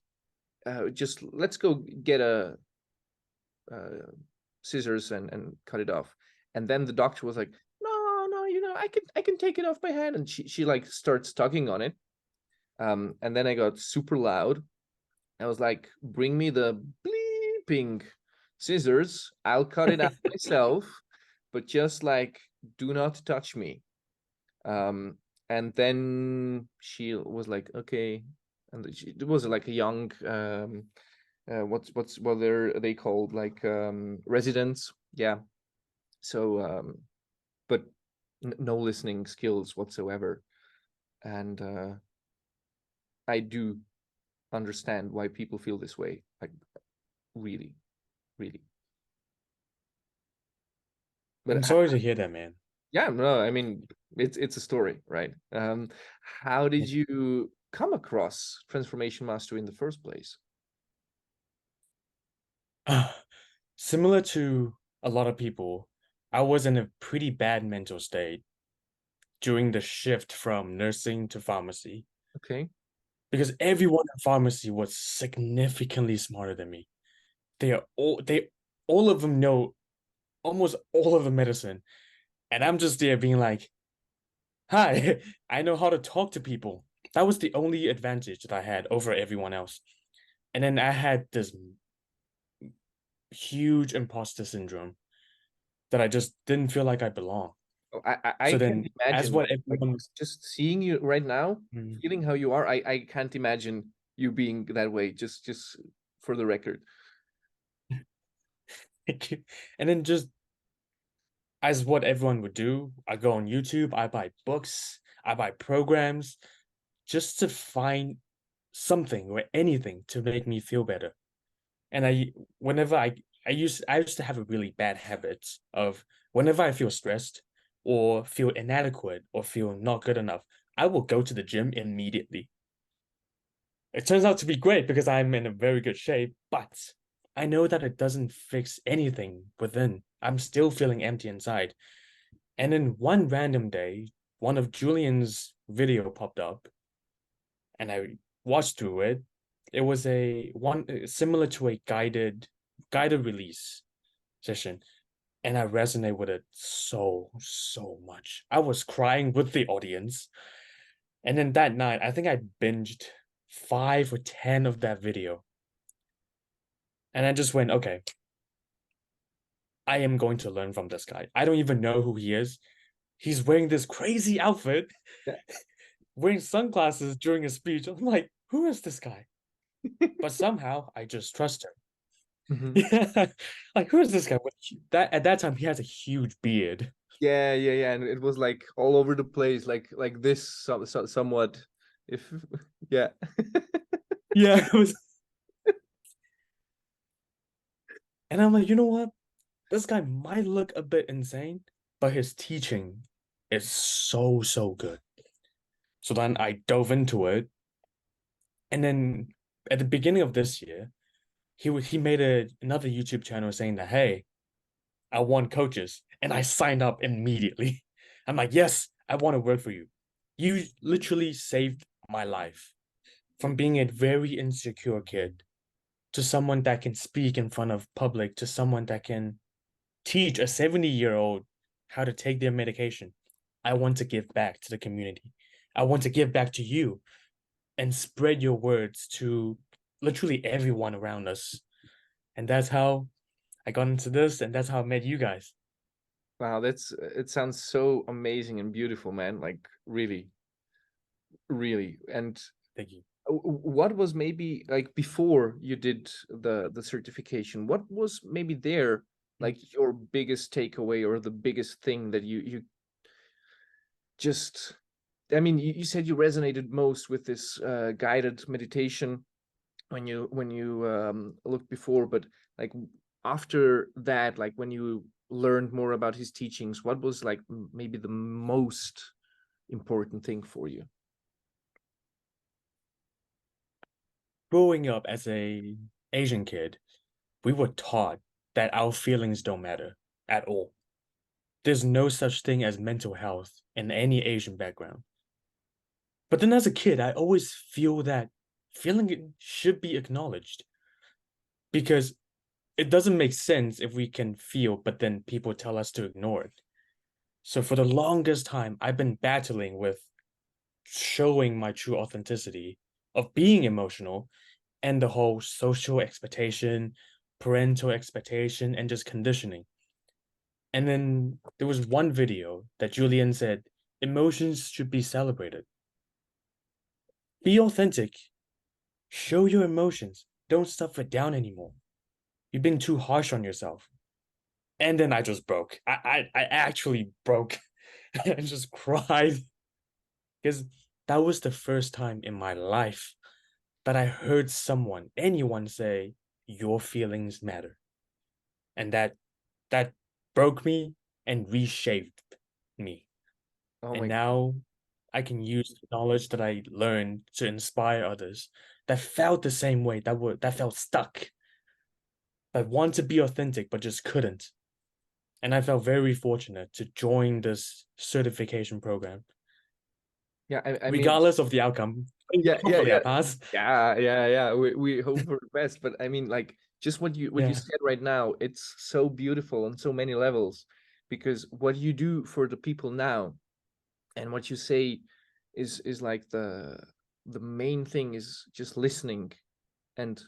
just let's go get a scissors and cut it off. And then the doctor was like, no, I can take it off by hand. And she like starts tugging on it. And then I got super loud. I was like, bring me the bleeping scissors. I'll cut it out myself, but just like, do not touch me. And then she was like, okay. And it was like a young, what are they called? Like residents. Yeah. So, but no listening skills whatsoever. And I do understand why people feel this way. Like really, really. But I'm sorry to hear that, man. yeah, no, I mean it's a story, right? How did you come across Transformation Master in the first place? Similar to a lot of people, I was in a pretty bad mental state during the shift from nursing to pharmacy Okay. because everyone in pharmacy was significantly smarter than me. They all of them know almost all of the medicine, and I'm just there being like, "Hi, I know how to talk to people." That was the only advantage that I had over everyone else. And then I had this huge imposter syndrome that I just didn't feel like I belong. Oh, I So can't then, as imagine what like everyone, just seeing you right now, mm, feeling how you are. I can't imagine you being that way. Just for the record. and then just as what everyone would do, I go on YouTube, I buy books, I buy programs, just to find something or anything to make me feel better. And whenever I used to have a really bad habit of whenever I feel stressed or feel inadequate or feel not good enough, I will go to the gym immediately. It turns out to be great because I'm in a very good shape, but I know that it doesn't fix anything within. I'm still feeling empty inside. And then one random day, one of Julian's video popped up and I watched through it. It was a one similar to a guided release session, and I resonate with it so much. I was crying with the audience, and then that night, I think I binged 5 or 10 of that video, and I just went, okay, I am going to learn from this guy. I don't even know who he is. He's wearing this crazy outfit, Yeah. wearing sunglasses during a speech. I'm like, who is this guy? But somehow I just trust him. Mhm. Yeah, like who is this guy? That at that time he has a huge beard. Yeah, and it was like all over the place, like this, somewhat. If yeah. Yeah, it was, and I'm like, you know what? This guy might look a bit insane, but his teaching is so good. So then I dove into it, and then at the beginning of this year, he made another YouTube channel saying that hey, I want coaches, and I signed up immediately. I'm like, yes, I want to work for you. You literally saved my life from being a very insecure kid to someone that can speak in front of public to someone that can teach a 70-year-old how to take their medication. I want to give back to the community. I want to give back to you and spread your words to literally everyone around us. And that's how I got into this, and that's how I met you guys. Wow, it sounds so amazing and beautiful, man. Like really, really. And Thank you. what was maybe like before you did the certification? What was maybe there like your biggest takeaway or the biggest thing that you just I mean, you said you resonated most with this guided meditation when you looked before, but like after that, like when you learned more about his teachings, what was like maybe the most important thing for you? Growing up as a Asian kid, we were taught that our feelings don't matter at all. There's no such thing as mental health in any Asian background. But then as a kid, I always feeling should be acknowledged, because it doesn't make sense if we can feel, but then people tell us to ignore it. So for the longest time, I've been battling with showing my true authenticity of being emotional, and the whole social expectation, parental expectation, and just conditioning. And then there was one video that Julian said, emotions should be celebrated. Be authentic. Show your emotions. Don't stuff it down anymore. You've been too harsh on yourself. And then I just broke. I actually broke. I just cried, because that was the first time in my life that I heard anyone say, your feelings matter. And that broke me and reshaped me. Oh And my, now I can use the knowledge that I learned to inspire others that felt the same way, that felt stuck, that want to be authentic but just couldn't. And I felt very fortunate to join this certification program, yeah, I mean, regardless of the outcome. yeah, yeah, Hopefully I yeah, pass. yeah. We hope for the best, but I mean, like, just what you Yeah. said right now, it's so beautiful on so many levels, because what you do for the people now, and what you say is like the main thing is just listening and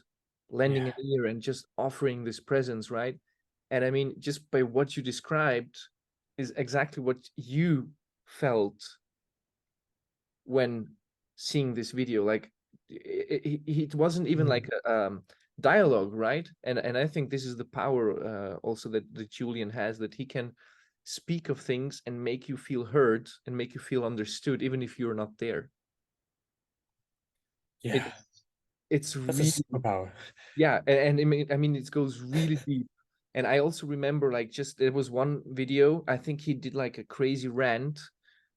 lending Yeah. an ear and just offering this presence, right? And I mean, just by what you described is exactly what you felt when seeing this video. Like, it wasn't even like Mm. a dialogue, right? And I think this is the power also that Julian has, that he can speak of things and make you feel heard and make you feel understood, even if you're not there. Yeah. It it's That's a really, superpower. yeah, and I mean it goes really deep. And I also remember, like, just there was one video, I think he did like a crazy rant,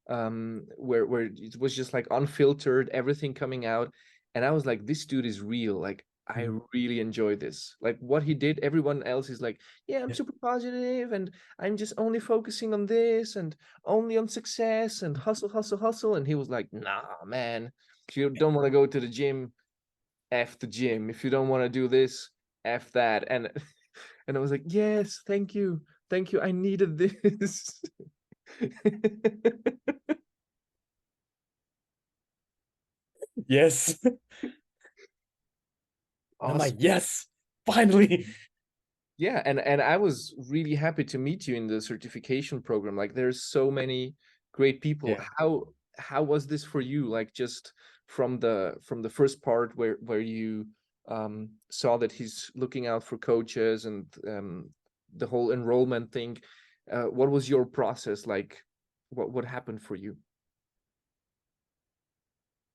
where it was just like unfiltered, everything coming out. And I was like, this dude is real. Like, I Mm. really enjoy this. Like what he did, everyone else is like, yeah, I'm Yeah. super positive and I'm just only focusing on this and only on success and hustle, hustle, hustle. And he was like, nah, man, if you don't want to go to the gym, F the gym. If you don't want to do this, F that. And and I was like, yes, thank you. Thank you. I needed this. Yes. And I'm like, Awesome. yes, finally. Yeah, and I was really happy to meet you in the certification program. Like, there's so many great people. Yeah. How was this for you? Like, just from the first part where you saw that he's looking out for coaches and the whole enrollment thing. What was your process like? What happened for you?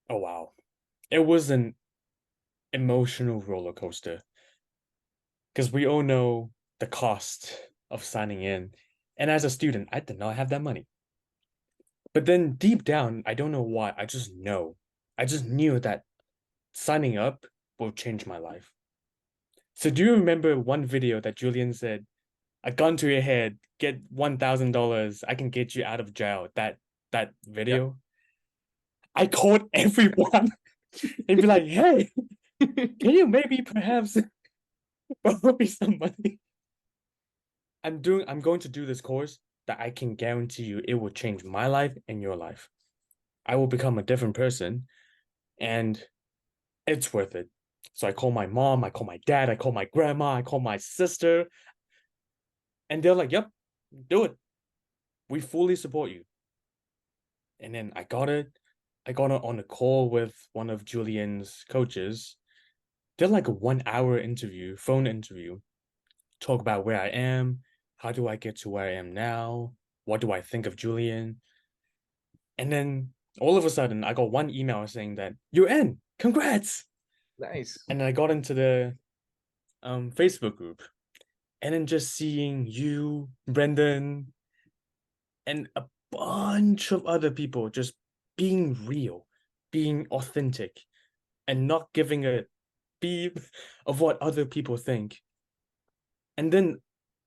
Oh, wow. It was an emotional roller coaster, because we all know the cost of signing in. And as a student, I did not have that money. But then deep down, I don't know why. I just know. I just knew that signing up will change my life. So do you remember one video that Julian said, a gun to your head, get $1,000, I can get you out of jail? That Yeah. video? I called everyone and be like, hey, can you maybe perhaps borrow me some money? I'm going to do this course that I can guarantee you it will change my life and your life. I will become a different person, and it's worth it. So I call my mom, I call my dad, I call my grandma, I call my sister, and they're like, yep, do it. We fully support you. And then I got it. I got it on a call with one of Julian's coaches. Did like a 1 hour interview, phone interview, talk about where I am, how do I get to where I am now, what do I think of Julian. And then all of a sudden, I got one email saying that you're in, congrats. Nice. And then I got into the Facebook group, and then just seeing you, Brendan, and a bunch of other people just being real, being authentic, and not giving a beep of what other people think. And then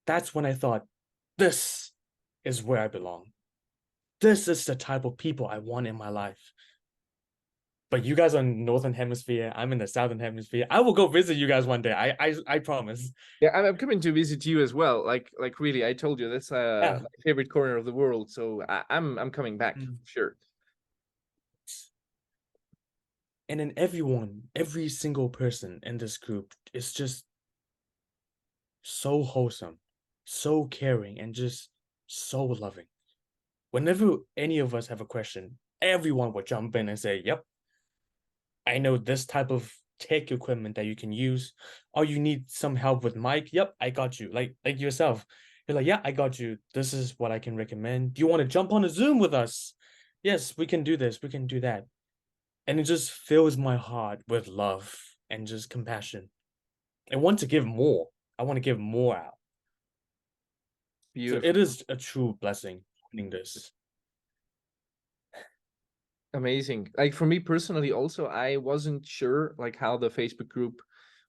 that's when I thought, this is where I belong. This is the type of people I want in my life. But you guys are in Northern Hemisphere. I'm in the Southern Hemisphere. I will go visit you guys one day. I promise. Yeah, I'm coming to visit you as well. Like really, I told you that's Yeah. my favorite corner of the world. So I'm coming back for sure. And then everyone, every single person in this group is just so wholesome, so caring, and just so loving. Whenever any of us have a question, everyone would jump in and say, "Yep, I know this type of tech equipment that you can use. Oh, you need some help with mic? Yep, I got you." Like yourself. You're like, "Yeah, I got you. This is what I can recommend. Do you want to jump on a Zoom with us? Yes, we can do this, we can do that." And it just fills my heart with love and just compassion. I want to give more. I want to give more out. So Beautiful. it is a true blessing doing this. Amazing. Like for me personally also, I wasn't sure like how the Facebook group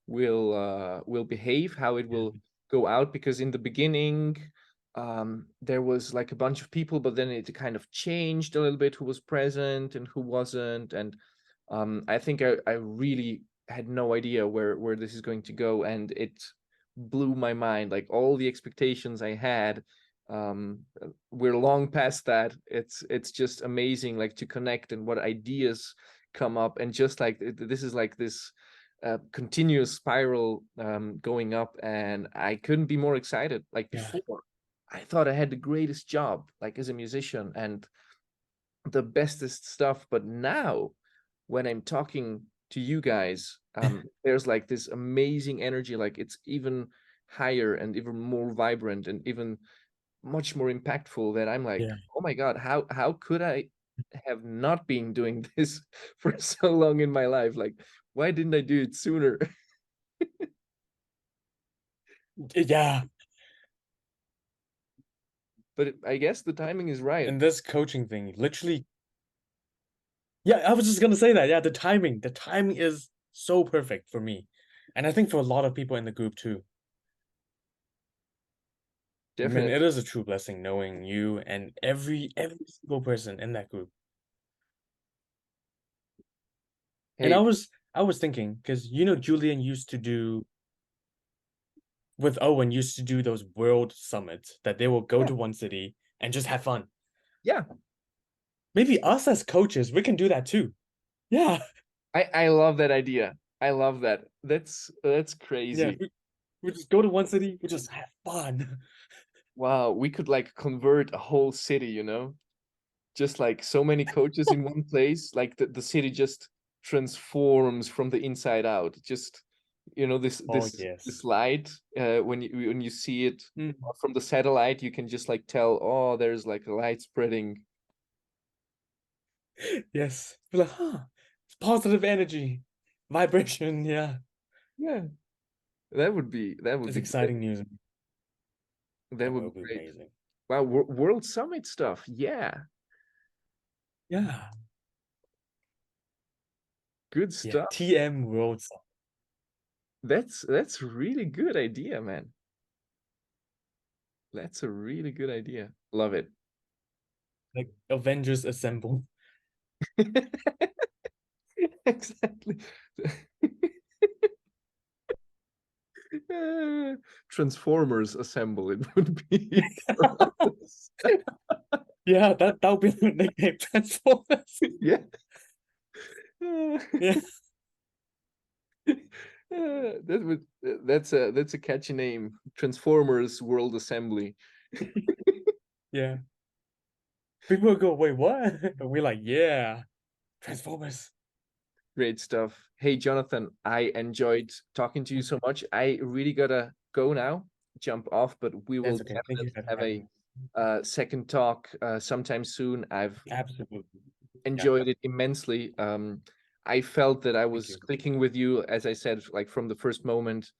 will behave, how it will go out, because in the beginning there was like a bunch of people, but then it kind of changed a little bit who was present and who wasn't. And I think I really had no idea where this is going to go, and it blew my mind. Like all the expectations I had, we're long past that. It's just amazing, like to connect and what ideas come up, and just like this is like this continuous spiral going up, and I couldn't be more excited. Like Yeah. before, I thought I had the greatest job, like as a musician, and the bestest stuff, but now when I'm talking to you guys, there's like this amazing energy, like it's even higher and even more vibrant and even much more impactful, that I'm like, Yeah. oh my God, how could I have not been doing this for so long in my life? Like, why didn't I do it sooner? Yeah. But I guess the timing is right. And this coaching thing, literally, yeah, I was just gonna say that. Yeah, the timing is so perfect for me. And I think for a lot of people in the group too. I mean, Definitely. it is a true blessing knowing you and every single person in that group. And Hey, I was thinking, because Julian used to do with Owen used to do those world summits that they will go yeah, to one city and just have fun. yeah, Maybe us as coaches, we can do that too. Yeah. I love that idea. I love that. That's Yeah. crazy. We just go to one city, we just have fun. Wow, we could like convert a whole city, just like so many coaches in one place, like the city just transforms from the inside out. Just, this Oh, this yes. light, when you see it Mm, from the satellite, you can just like tell, oh, there's like a light spreading. yes. We're like, huh, it's positive energy, vibration. Yeah. Yeah, that would It's be great. exciting news. That That would will be be great. amazing. Wow, World Summit stuff. Yeah, Yeah. good Yeah. stuff. TM World Summit. That's a really good idea, man. That's a really good idea. Love it. Like Avengers Assemble. Exactly. Uh, Transformers assemble, it would be for us. Yeah, that would be the nickname, Transformers. Yeah. Yeah. That's a catchy name. Transformers World Assembly. Yeah. People will go, wait, what? And we're like, yeah, Transformers. Great stuff. Hey, Jonathan, I enjoyed talking to you so much. I really gotta go now, jump off, but we will That's okay. Thank you definitely for have having a me. second talk sometime soon. I've Absolutely. Yeah. enjoyed it immensely. I felt that I Thank was you. clicking with you, as I said, like from the first moment.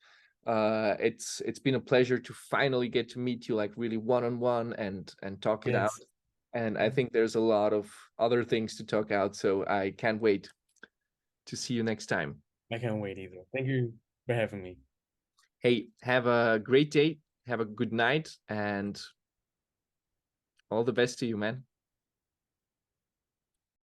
It's been a pleasure to finally get to meet you, like really one on one, and talk it out. Yes. And I think there's a lot of other things to talk out, so I can't wait to see you next time. I can't wait either. Thank you for having me. Hey, have a great day, have a good night, and all the best to you, man.